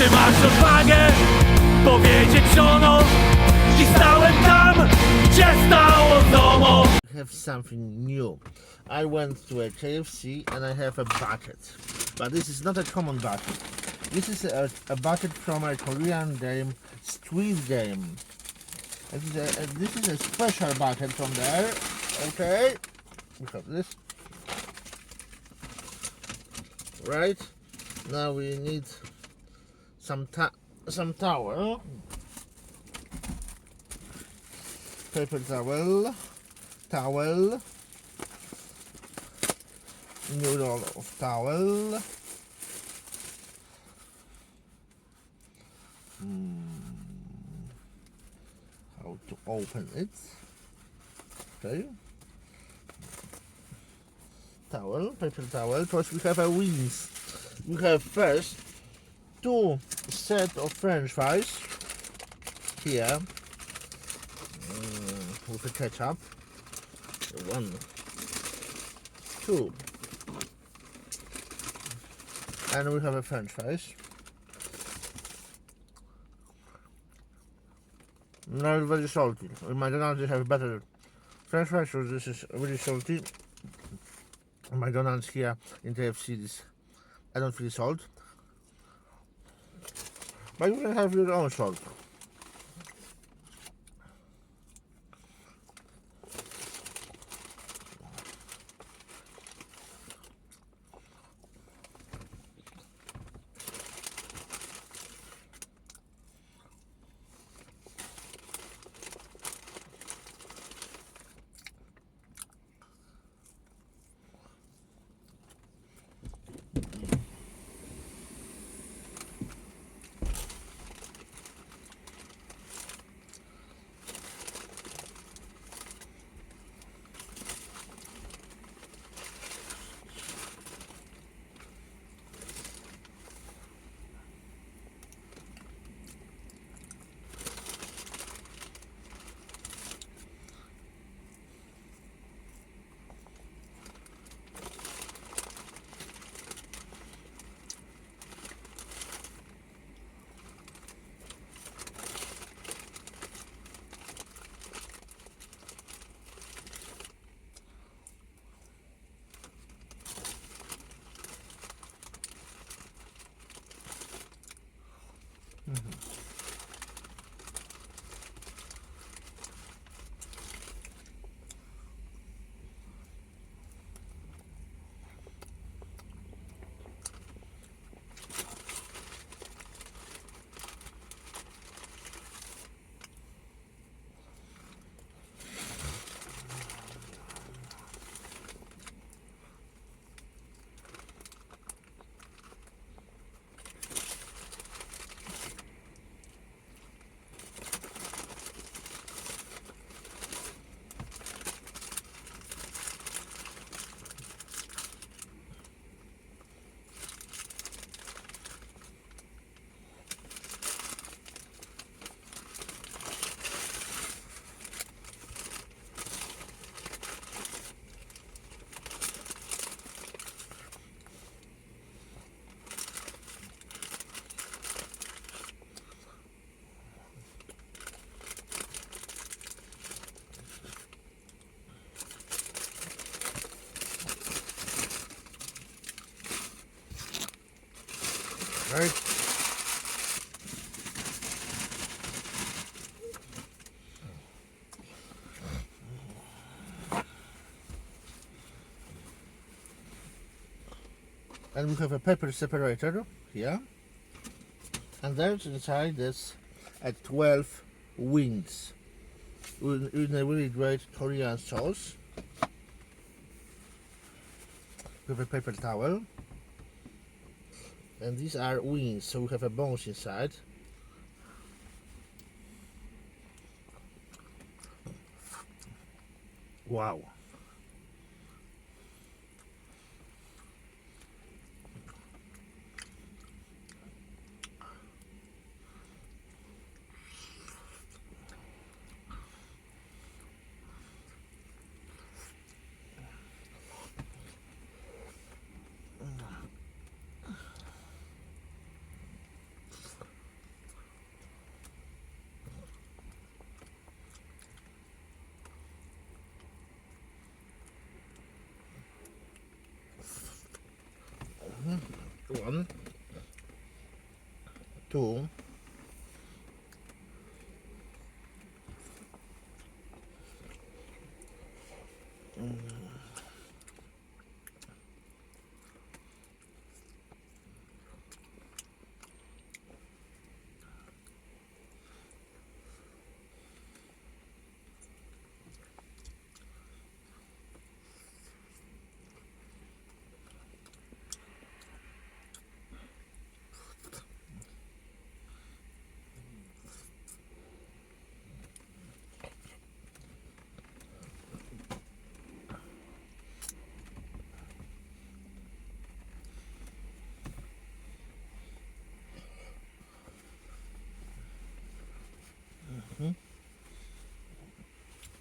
Czy masz odwagę powiedzieć żonom? I stałem tam, gdzie stało domo. Have something new. I went to a KFC and I have a bucket, but this is not a common bucket. This is a bucket from a Korean game, Squid game. This is a special bucket from there. Okay, we have this. Right now we need some towel, paper towel, new roll of towel. How to open it? Okay. Towel, paper towel. First we have a wings. We have first two set of French fries here with the ketchup. 1, 2, and we have a French fries. Not very salty. In McDonald's they have better French fries, so this is really salty. McDonald's here in KFC, this I don't feel salt, but you can have your own salt. Right. And we have a paper separator here, and there's inside this at 12 wings with a really great Korean sauce. We have a paper towel, and these are wings, so we have a bones inside. Wow. 1, 2,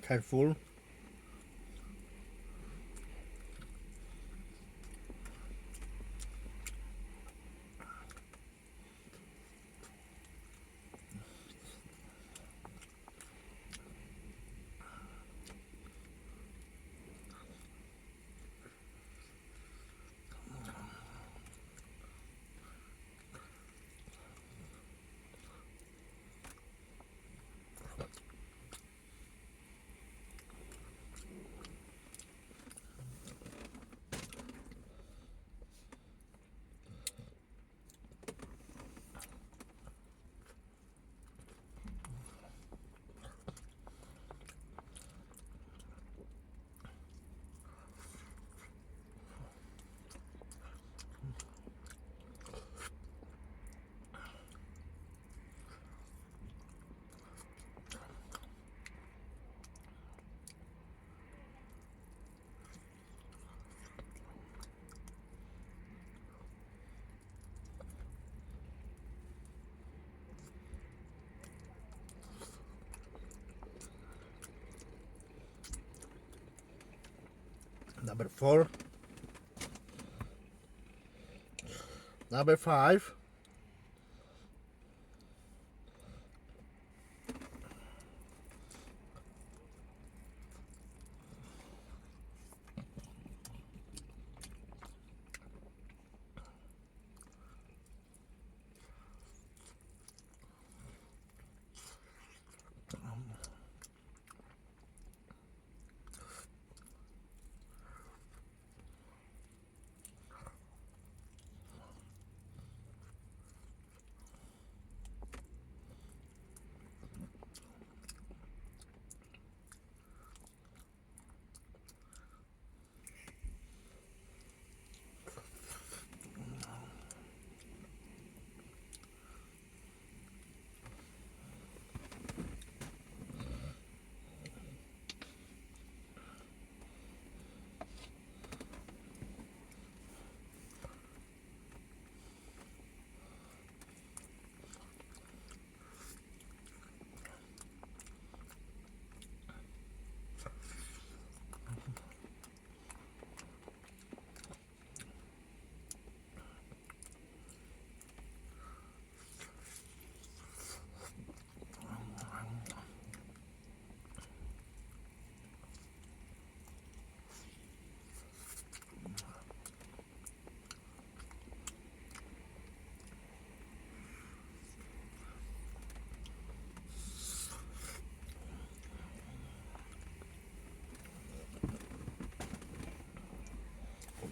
careful. Number 4, number 5,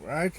right?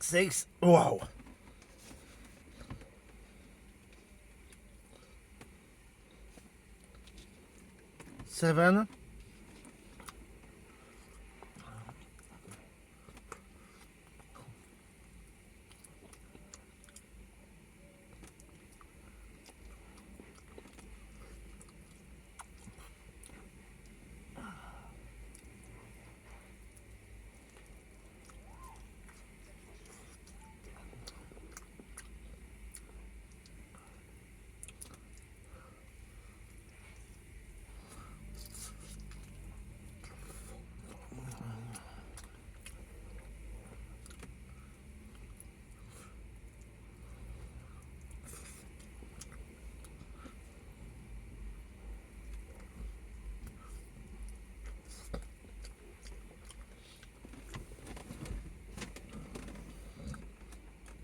Six. Wow. 7.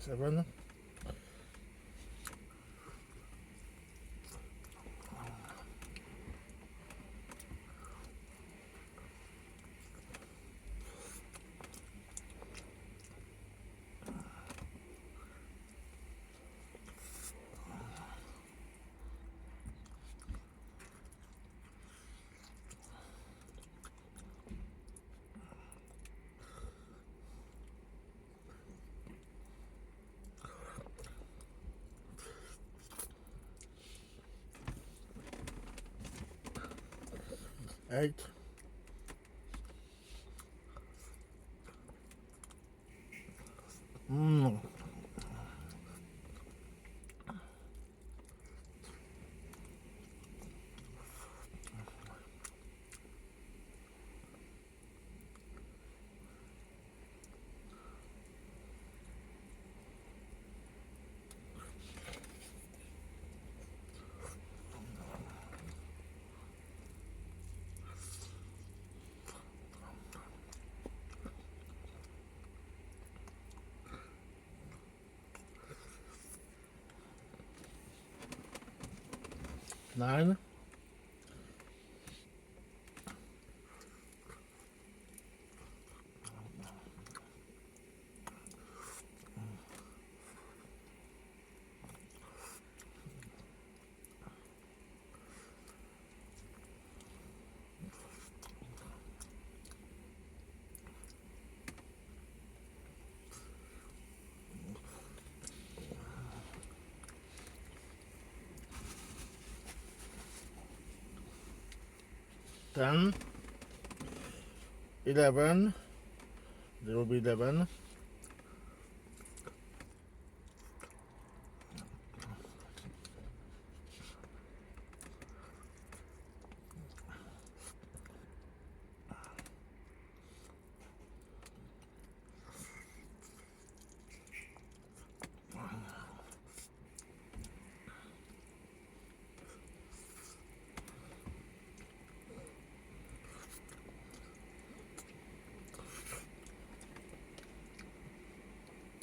Seven. Eight. Nine. Ten. 11. There will be 11.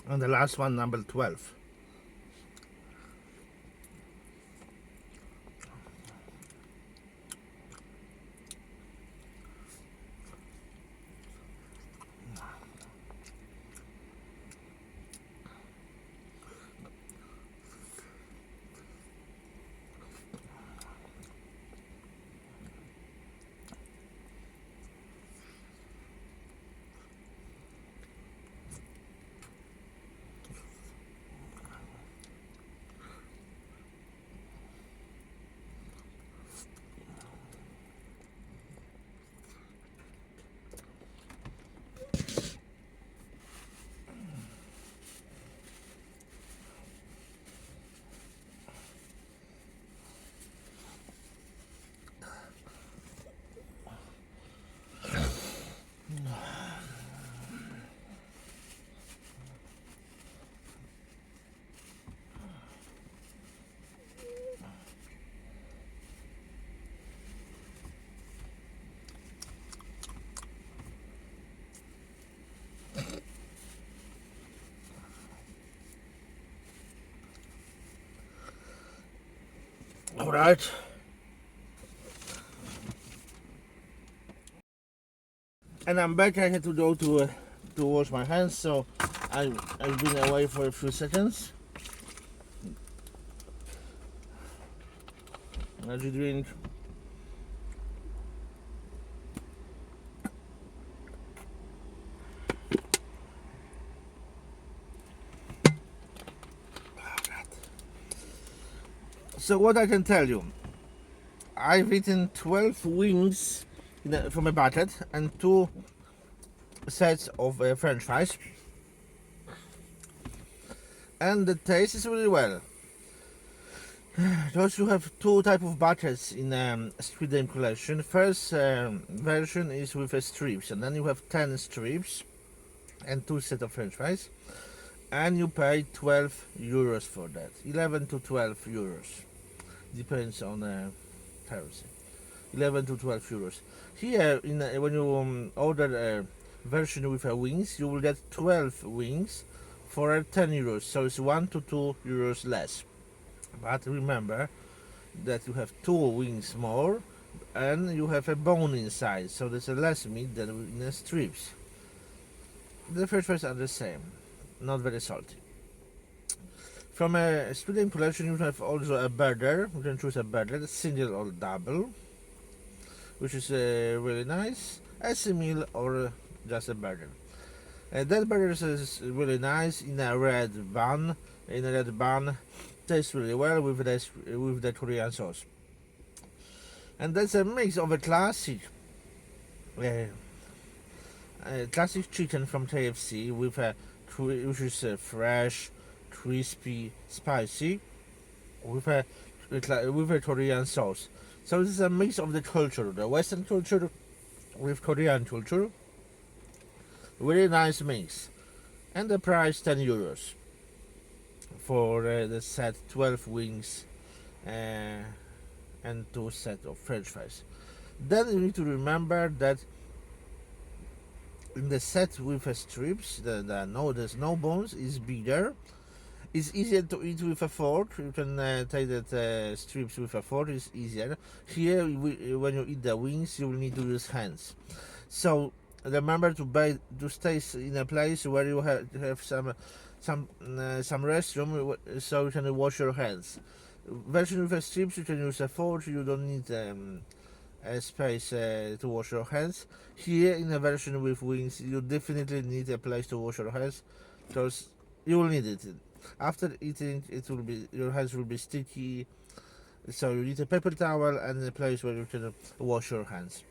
And the last one, number 12. All right. And I'm back. I had to go to wash my hands, so I've been away for a few seconds. Energy drink. So what I can tell you, I've eaten 12 wings from a bucket and 2 sets of French fries, and the taste is really well. Those you have 2 type of buckets in Squid Game collection. First version is with strips, and then you have 10 strips and 2 set of French fries, and you pay 12 euros for that. 11 to 12 euros, depends on currency. 11 to 12 euros. Here, when you order a version with wings, you will get 12 wings for 10 euros, so it's 1 to 2 euros less. But remember that you have 2 wings more and you have a bone inside, so there's a less meat than in the strips. The French fries are the same, not very salty. From a student collection, you have also a burger. You can choose a burger, single or double, which is really nice, as a meal or just a burger. That burger is really nice in a red bun. Tastes really well with the Korean sauce. And that's a mix of a classic chicken from KFC with which is fresh, crispy, spicy, with a Korean sauce. So this is a mix of the culture, the Western culture with Korean culture. Really nice mix. And the price 10 euros for the set 12 wings and 2 sets of French fries. Then you need to remember that in the set with strips, there's no bones, is bigger. It's easier to eat with a fork. You can take that strips with a fork. It's easier. Here, when you eat the wings, you will need to use hands. So remember to stay in a place where you have some restroom, so you can wash your hands. Version with strips, you can use a fork. You don't need a space to wash your hands. Here, in a version with wings, you definitely need a place to wash your hands, because you will need it. After eating, your hands will be sticky, so you need a paper towel and a place where you can wash your hands.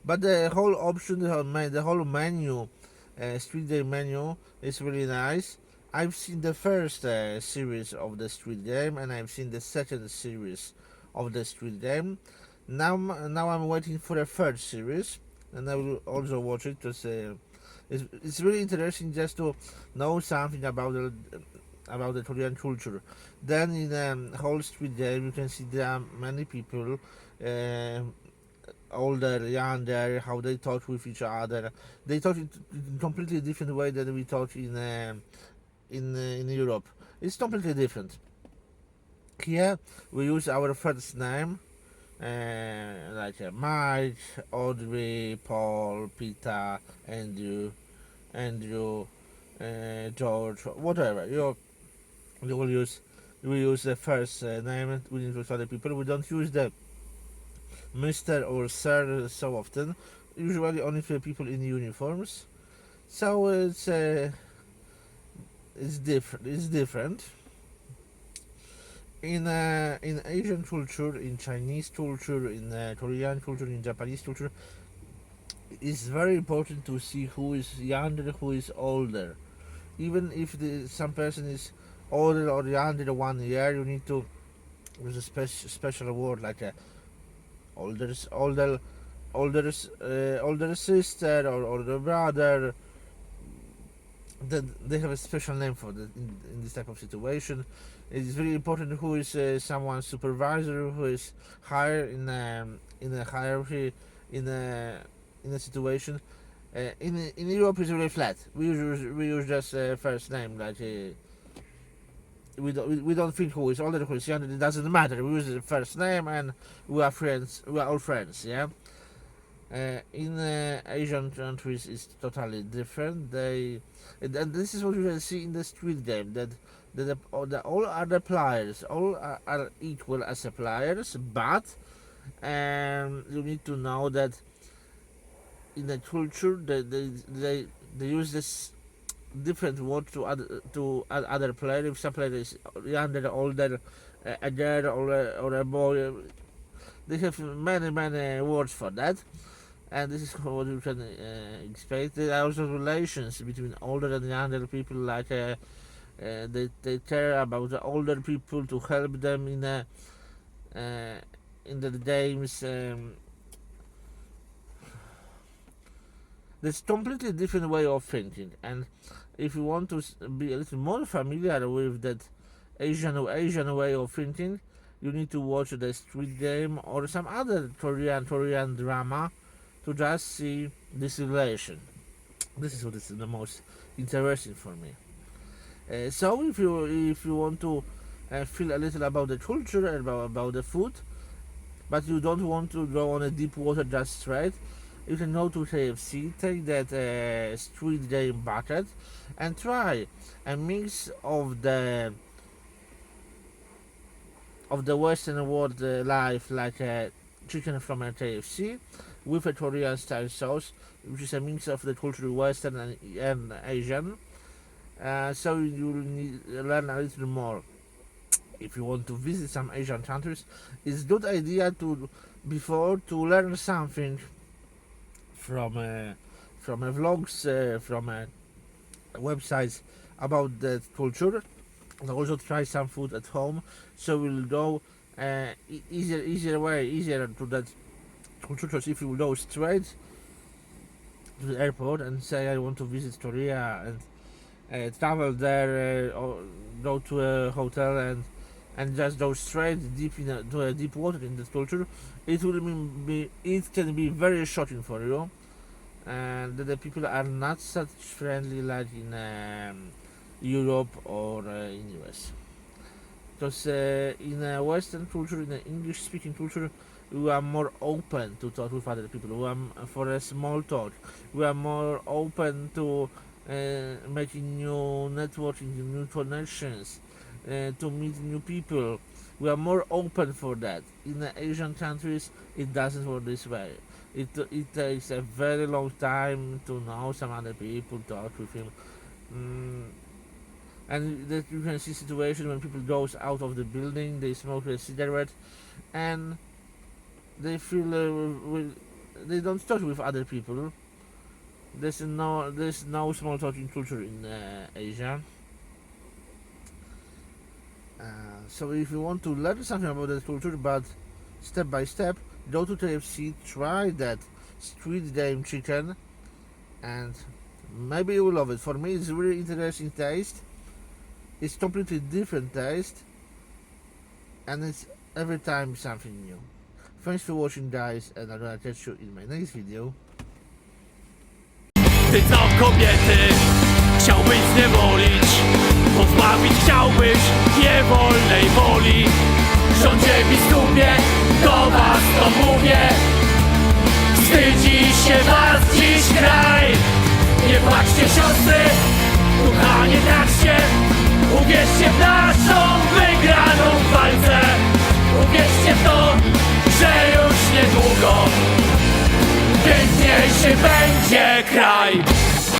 But the whole option, the whole menu, Squid Game menu, is really nice. I've seen the first series of the Squid Game, and I've seen the second series of the Squid Game. Now I'm waiting for a third series, and I will also watch it, because it's really interesting just to know something about the Korean culture. Then in the whole Squid Game, you can see there are many people, older, younger, how they talk with each other. They talk in completely different way than we talk in Europe. It's completely different. Here we use our first name, like Mike, Audrey, Paul, Peter, Andrew, George, whatever. You will use the first name. We introduce other people. We don't use the Mr. or Sir so often. Usually only for people in uniforms. So it's different. It's different. In Asian culture, in Chinese culture, in Korean culture, in Japanese culture, it's very important to see who is younger, who is older. Even if some person is older or younger 1 year, you need to use a special word like a older sister or older brother. They have a special name for that in this type of situation. It's very important who is someone's supervisor, who is higher in a hierarchy in a situation. In Europe, it's really flat. We use just first name, like we don't think who is older, who is younger. It doesn't matter. We use the first name, and we are friends. We are all friends. Yeah. In Asian countries, it's totally different. And this is what you can see in the Squid Game, that all other players are equal as players, but you need to know that in the culture they use this different words to other player. If some player is younger, older, a girl or a boy, they have many words for that, and this is what you can expect. There are also relations between older and younger people, like they care about the older people to help them in the games. There's completely different way of thinking, and if you want to be a little more familiar with that Asian way of thinking, you need to watch the Squid Game or some other Korean drama to just see this relation. This is what is the most interesting for me. So if you want to feel a little about the culture and about the food, but you don't want to go on a deep water just straight, you can go to KFC, take that Squid Game bucket, and try a mix of the Western world life, like chicken from a KFC, with a Korean style sauce, which is a mix of the culture Western and Asian. So you will learn a little more. If you want to visit some Asian countries, it's a good idea to learn something from vlogs, from websites about that culture, and also try some food at home, so we'll go easier to that culture. Because if you go straight to the airport and say I want to visit Korea and travel there, or go to a hotel and just go straight to a deep water in that culture, it can be very shocking for you, and the people are not such friendly like in Europe or in US. Because in a Western culture, in an English-speaking culture, we are more open to talk with other people. We are for a small talk. We are more open to making new networking, new connections, to meet new people. We are more open for that. In the Asian countries, it doesn't work this way. It takes a very long time to know some other people, talk with him. And that you can see situations when people goes out of the building, they smoke a cigarette, and they feel they don't talk with other people. There's no small talking culture in Asia. So if you want to learn something about that culture, but step by step, go to KFC, try that Squid Game chicken, and maybe you will love it. For me, it's really interesting taste. It's completely different taste, and it's every time something new. Thanks for watching, guys, and I'm gonna catch you in my next video. Ty co kobiety chciałbyś zniewolić, pozbawić chciałbyś niewolnej woli. Rządzie biskupie, do was to mówię, wstydzi się was dziś kraj. Nie płaczcie siostry, ducha nie traćcie, uwierzcie w naszą wygraną w walce. Uwierzcie w to, że już niedługo piękniejszy będzie kraj.